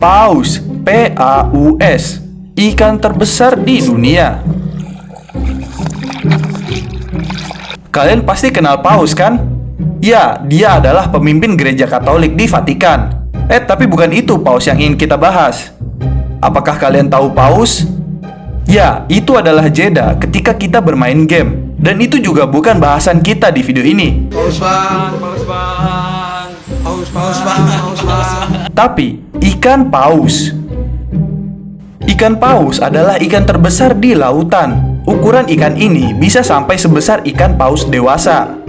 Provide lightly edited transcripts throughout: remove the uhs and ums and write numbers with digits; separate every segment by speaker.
Speaker 1: Paus, P-A-U-S, ikan terbesar di dunia. Kalian pasti kenal Paus kan? Ya, dia adalah pemimpin gereja Katolik di Vatikan. Tapi bukan itu Paus yang ingin kita bahas. Apakah kalian tahu Paus? Ya, itu adalah jeda ketika kita bermain game. Dan itu juga bukan bahasan kita di video ini.
Speaker 2: Paus bang, paus bang, paus bang, paus bang.
Speaker 1: Tapi, ikan paus. Ikan paus adalah ikan terbesar di lautan. Ukuran ikan ini bisa sampai sebesar ikan paus dewasa.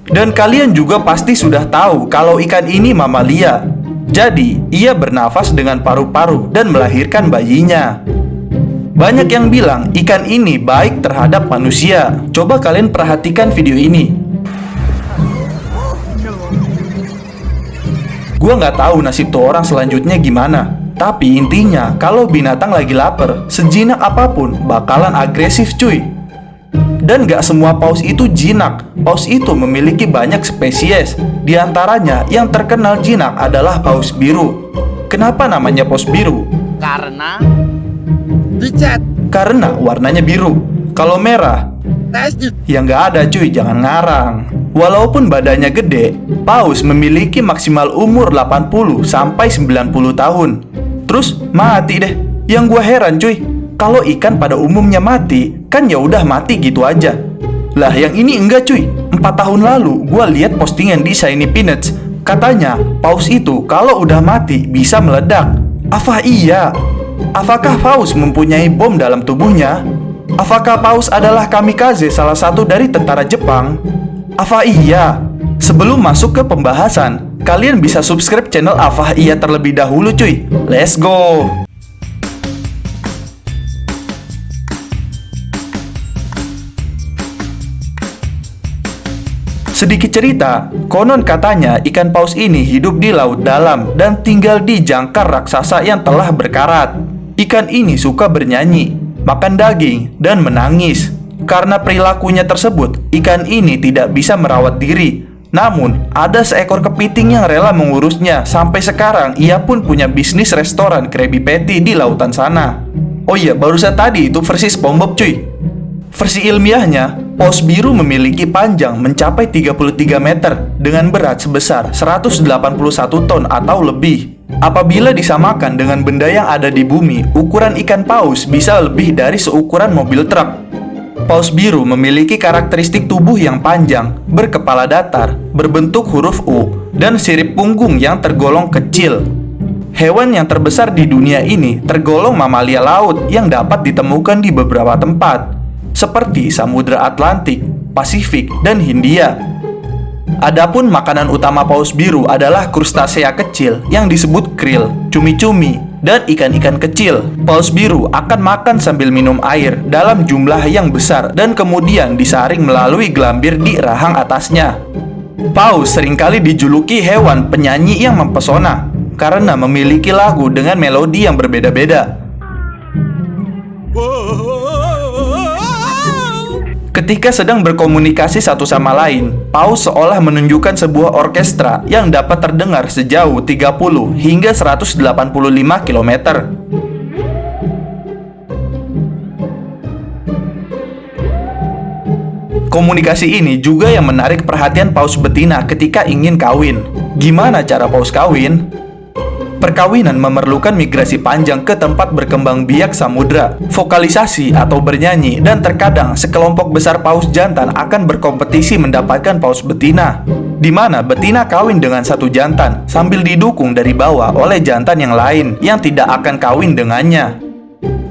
Speaker 1: Dan kalian juga pasti sudah tahu kalau ikan ini mamalia. Jadi, ia bernafas dengan paru-paru dan melahirkan bayinya. Banyak yang bilang ikan ini baik terhadap manusia. Coba kalian perhatikan video ini. Gua nggak tahu nasib tuh orang selanjutnya gimana. Tapi intinya, kalau binatang lagi lapar, sejinak apapun bakalan agresif cuy. Dan nggak semua paus itu jinak. Paus itu memiliki banyak spesies. Di antaranya yang terkenal jinak adalah paus biru. Kenapa namanya paus biru?
Speaker 2: Karena dicat.
Speaker 1: Karena warnanya biru. Kalau merah, ya nggak ada cuy, jangan ngarang. Walaupun badannya gede, paus memiliki maksimal umur 80 sampai 90 tahun. Terus mati deh. Yang gua heran cuy, kalau ikan pada umumnya mati, kan ya udah mati gitu aja. Lah yang ini enggak cuy. 4 tahun lalu gua lihat postingan di Shiny Peanuts. Katanya paus itu kalau udah mati bisa meledak. Apa iya? Apakah paus mempunyai bom dalam tubuhnya? Apakah paus adalah kamikaze salah satu dari tentara Jepang? Apa iya? Sebelum masuk ke pembahasan, kalian bisa subscribe channel Apa Iya terlebih dahulu cuy. Let's go! Sedikit cerita, konon katanya ikan paus ini hidup di laut dalam dan tinggal di jangkar raksasa yang telah berkarat. Ikan ini suka bernyanyi, makan daging, dan menangis. Karena perilakunya tersebut, ikan ini tidak bisa merawat diri. Namun, ada seekor kepiting yang rela mengurusnya. Sampai sekarang, ia pun punya bisnis restoran Krabby Patty di lautan sana. Oh iya, barusan tadi itu versi SpongeBob cuy. Versi ilmiahnya, paus biru memiliki panjang mencapai 33 meter dengan berat sebesar 181 ton atau lebih. Apabila disamakan dengan benda yang ada di bumi, ukuran ikan paus bisa lebih dari seukuran mobil truk. Paus biru memiliki karakteristik tubuh yang panjang, berkepala datar, berbentuk huruf U, dan sirip punggung yang tergolong kecil. Hewan yang terbesar di dunia ini tergolong mamalia laut yang dapat ditemukan di beberapa tempat, seperti Samudra Atlantik, Pasifik, dan Hindia. Adapun makanan utama paus biru adalah krustasea kecil yang disebut krill, cumi-cumi, dan ikan-ikan kecil. Paus biru akan makan sambil minum air dalam jumlah yang besar dan kemudian disaring melalui gelambir di rahang atasnya. Paus seringkali dijuluki hewan penyanyi yang mempesona karena memiliki lagu dengan melodi yang berbeda-beda. Ketika sedang berkomunikasi satu sama lain, paus seolah menunjukkan sebuah orkestra yang dapat terdengar sejauh 30 hingga 185 km. Komunikasi ini juga yang menarik perhatian paus betina ketika ingin kawin. Gimana cara paus kawin? Perkawinan memerlukan migrasi panjang ke tempat berkembang biak samudra, vokalisasi atau bernyanyi, dan terkadang sekelompok besar paus jantan akan berkompetisi mendapatkan paus betina, di mana betina kawin dengan satu jantan sambil didukung dari bawah oleh jantan yang lain yang tidak akan kawin dengannya.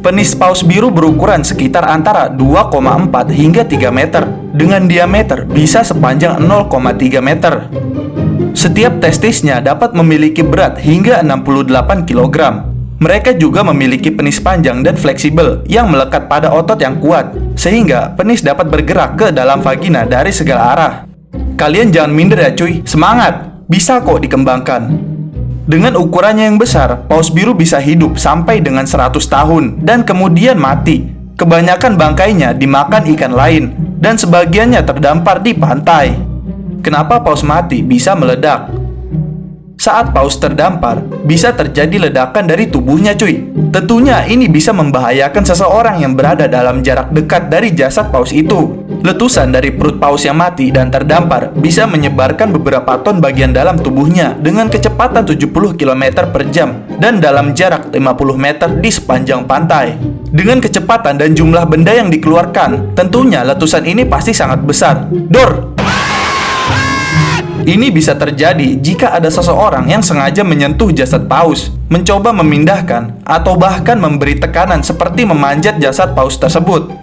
Speaker 1: Penis paus biru berukuran sekitar antara 2,4 hingga 3 meter, dengan diameter bisa sepanjang 0,3 meter. Setiap testisnya dapat memiliki berat hingga 68 kg. Mereka juga memiliki penis panjang dan fleksibel yang melekat pada otot yang kuat, sehingga penis dapat bergerak ke dalam vagina dari segala arah. Kalian jangan minder ya cuy, semangat! Bisa kok dikembangkan. Dengan ukurannya yang besar, paus biru bisa hidup sampai dengan 100 tahun dan kemudian mati. Kebanyakan bangkainya dimakan ikan lain dan sebagiannya terdampar di pantai. Kenapa paus mati bisa meledak? Saat paus terdampar, bisa terjadi ledakan dari tubuhnya cuy. Tentunya ini bisa membahayakan seseorang yang berada dalam jarak dekat dari jasad paus itu. Letusan dari perut paus yang mati dan terdampar bisa menyebarkan beberapa ton bagian dalam tubuhnya dengan kecepatan 70 km per jam dan dalam jarak 50 meter di sepanjang pantai. Dengan kecepatan dan jumlah benda yang dikeluarkan, tentunya letusan ini pasti sangat besar. Dor! Ini bisa terjadi jika ada seseorang yang sengaja menyentuh jasad paus, mencoba memindahkan, atau bahkan memberi tekanan seperti memanjat jasad paus tersebut.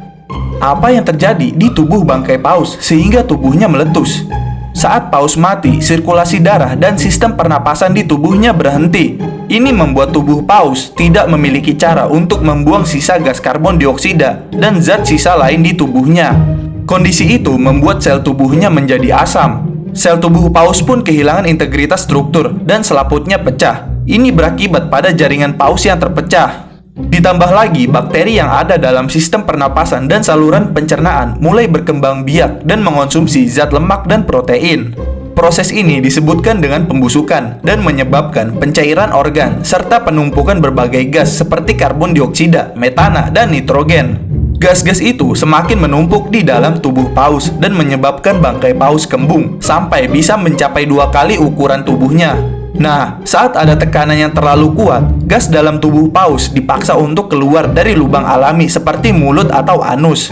Speaker 1: Apa yang terjadi di tubuh bangkai paus sehingga tubuhnya meletus? Saat paus mati, sirkulasi darah dan sistem pernapasan di tubuhnya berhenti. Ini membuat tubuh paus tidak memiliki cara untuk membuang sisa gas karbon dioksida dan zat sisa lain di tubuhnya. Kondisi itu membuat sel tubuhnya menjadi asam. Sel tubuh paus pun kehilangan integritas struktur dan selaputnya pecah. Ini berakibat pada jaringan paus yang terpecah. Ditambah lagi, bakteri yang ada dalam sistem pernapasan dan saluran pencernaan mulai berkembang biak dan mengonsumsi zat lemak dan protein. Proses ini disebutkan dengan pembusukan dan menyebabkan pencairan organ serta penumpukan berbagai gas seperti karbon dioksida, metana, dan nitrogen. Gas-gas itu semakin menumpuk di dalam tubuh paus dan menyebabkan bangkai paus kembung sampai bisa mencapai 2 kali ukuran tubuhnya. Nah, saat ada tekanan yang terlalu kuat, gas dalam tubuh paus dipaksa untuk keluar dari lubang alami seperti mulut atau anus.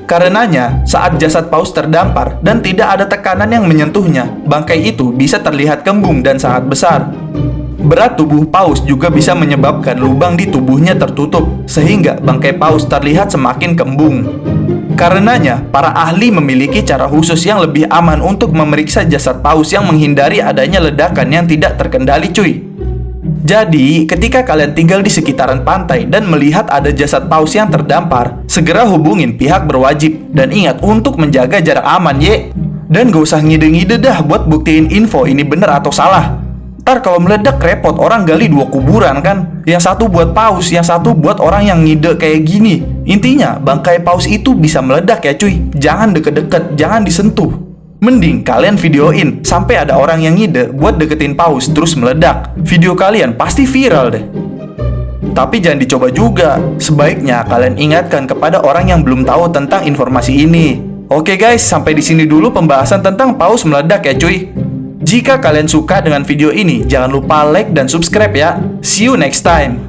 Speaker 1: Karenanya, saat jasad paus terdampar dan tidak ada tekanan yang menyentuhnya, bangkai itu bisa terlihat kembung dan sangat besar. Berat tubuh paus juga bisa menyebabkan lubang di tubuhnya tertutup, sehingga bangkai paus terlihat semakin kembung. Karenanya, para ahli memiliki cara khusus yang lebih aman untuk memeriksa jasad paus yang menghindari adanya ledakan yang tidak terkendali cuy. Jadi, ketika kalian tinggal di sekitaran pantai dan melihat ada jasad paus yang terdampar, segera hubungin pihak berwajib dan ingat untuk menjaga jarak aman ye. Dan gak usah ngide-ngide dah buat buktiin info ini bener atau salah. Ntar kalau meledak repot, orang gali 2 kuburan kan. Yang satu buat paus, yang satu buat orang yang ngide kayak gini. Intinya, bangkai paus itu bisa meledak ya cuy. Jangan deket-deket, jangan disentuh. Mending kalian videoin sampai ada orang yang ngide buat deketin paus terus meledak. Video kalian pasti viral deh. Tapi jangan dicoba juga. Sebaiknya kalian ingatkan kepada orang yang belum tahu tentang informasi ini. Oke guys, sampai di sini dulu pembahasan tentang paus meledak ya cuy. Jika kalian suka dengan video ini, jangan lupa like dan subscribe ya. See you next time.